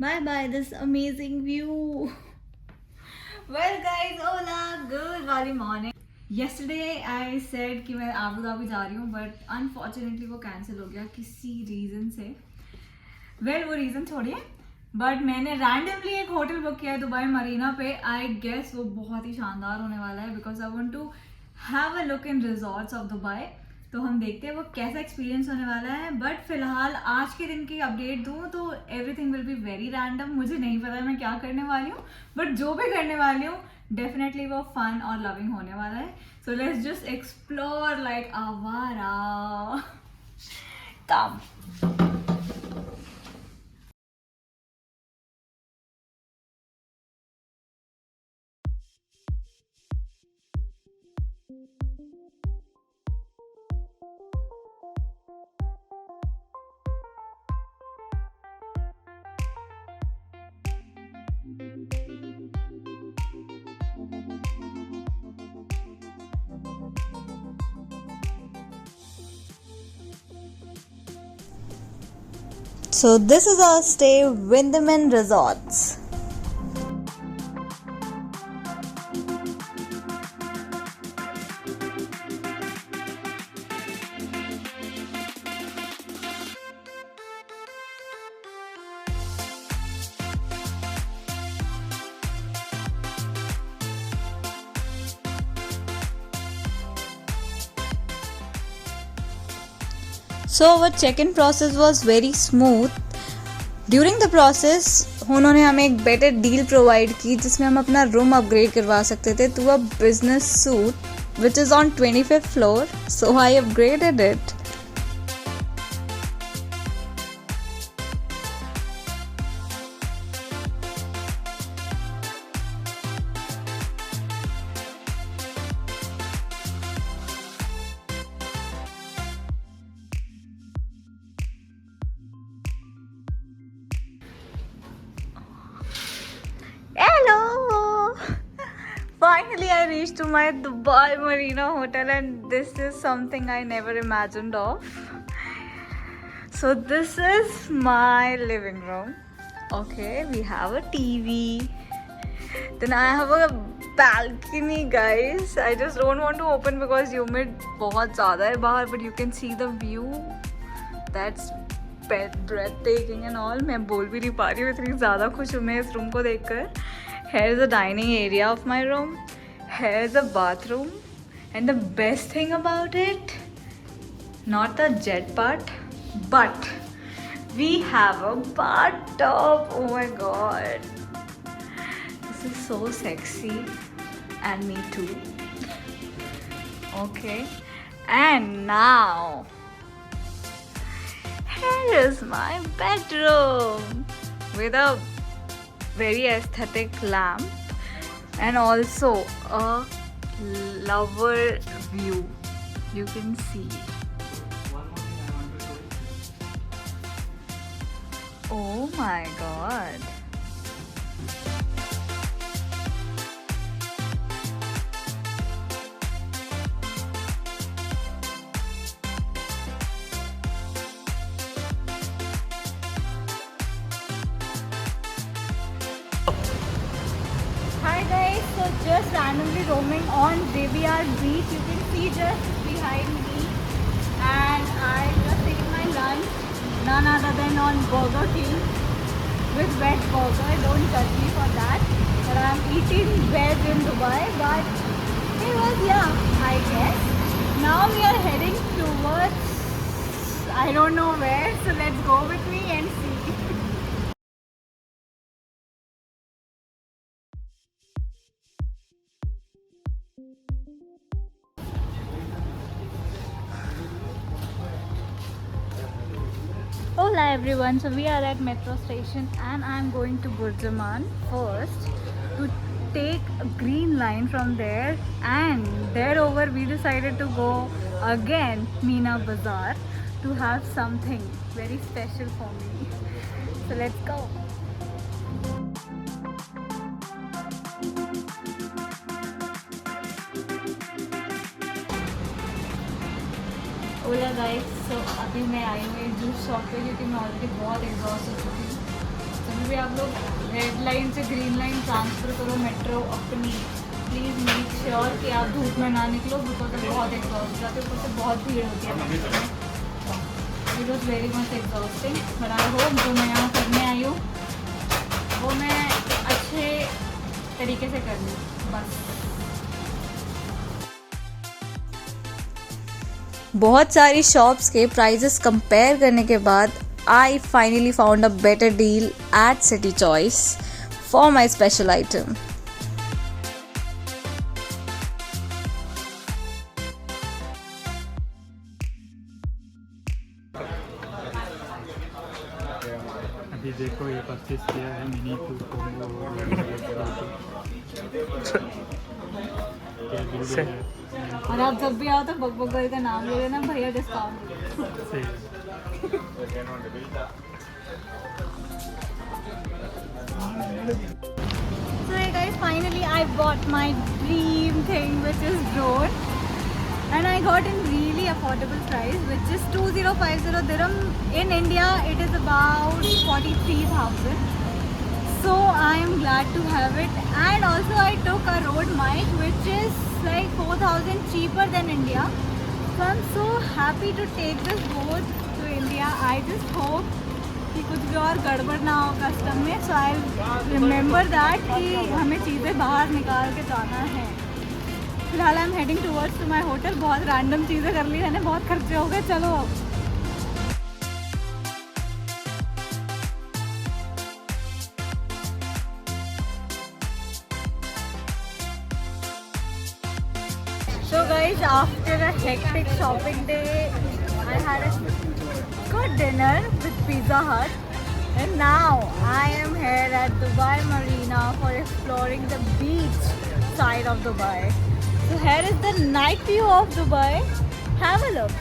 Bye bye this amazing view. Well guys, hola, good early morning. Yesterday I said कि मैं Abu Dhabi जा रही हूँ, but unfortunately वो cancel हो गया किसी reason से. Well वो reason छोड़िए, but मैंने randomly एक होटल बुक किया है दुबई मरीना पे. I guess वो बहुत ही शानदार होने वाला है because I want to have a look in resorts of Dubai. तो हम देखते हैं वो कैसा एक्सपीरियंस होने वाला है. बट फिलहाल आज के दिन की अपडेट दूँ तो everything will be very random. मुझे नहीं पता मैं क्या करने वाली हूँ, बट जो भी करने वाली हूँ डेफिनेटली वो फन और लविंग होने वाला है. So let's just explore like आवारा. कम. So this is our stay, Wyndham Resorts. So our check-in process was very smooth. During the process उन्होंने हमें एक बेटर डील प्रोवाइड की जिसमें हम अपना रूम अपग्रेड करवा सकते थे to a business suite which is on 25th floor. So I upgraded it. Hello! Finally I reached to my Dubai Marina hotel and this is something I never imagined of. So this is my living room. Okay, we have a TV. Then I have a balcony, guys. I just don't want to open because humid बहुत ज़्यादा है बाहर, but you can see the view. That's breathtaking and all. मैं बोल भी नहीं पा रही हूँ, इतनी ज़्यादा खुश हूँ मैं इस रूम को देखकर. Here is the dining area of my room. Here is the bathroom. And the best thing about it, not the jet part, but we have a bathtub. Oh my god. This is so sexy. And me too. Okay. And now, here is my bedroom with a very aesthetic lamp and also a lover view. You can see. Oh my god. Hi guys, so just randomly roaming on JBR Beach. You can see just behind me, and I just ate my lunch, none other than on Burger King with veg burger. Don't judge me for that, but I'm eating veg in Dubai, but it was yum, I guess. Now we are heading towards I don't know where, so let's go with me and see. Hola everyone, so we are at metro station and I'm going to Burjaman first to take a green line from there, and thereover we decided to go again Meena Bazaar to have something very special for me. So let's go. Hola guys, so अभी मैं आई हूँ एक juice shop पे क्योंकि मैं already बहुत exhaust हो चुकी हूँ. तो मैं भी आप लोग रेड लाइन से ग्रीन लाइन ट्रांसफ़र करो मेट्रो अपनी, प्लीज़ मेक श्योर कि आप धूप में ना निकलो, बिकॉज बहुत एग्जॉस्ट जाते, ऊपर से बहुत भीड़ होती है। It was very much exhausting, but I hope जो मैं यहाँ करने आई हूँ वो मैं अच्छे तरीके से कर लूँ बस। बहुत सारी शॉप्स के प्राइजेस कंपेयर करने के बाद I finally found a better deal at city choice for my special item. अभी देखो ये परचेस किया है मिनी टू और आप जब भी आओ तो बक-बक का नाम ले लेना भैया, discount. So hey guys, finally I bought my dream thing, which is drone, and I got in really affordable price, which is 2050 dirham. In India it is about 43,000. So I am glad to have it, and also I took a Rode mic, which is like 4,000 cheaper than India. So I'm so happy to take this boat to India. I just hope कि कुछ भी और गड़बड़ ना हो custom में, सो I remember that कि हमें चीज़ें बाहर निकाल के जाना है। फिलहाल I am heading towards to my hotel. बहुत रैंडम चीज़ें कर ली मैंने, बहुत खर्चे हो गए। चलो अब so guys, after a hectic shopping day, I had a good dinner with Pizza Hut, and now I am here at Dubai Marina for exploring the beach side of Dubai. So here is the night view of Dubai. Have a look.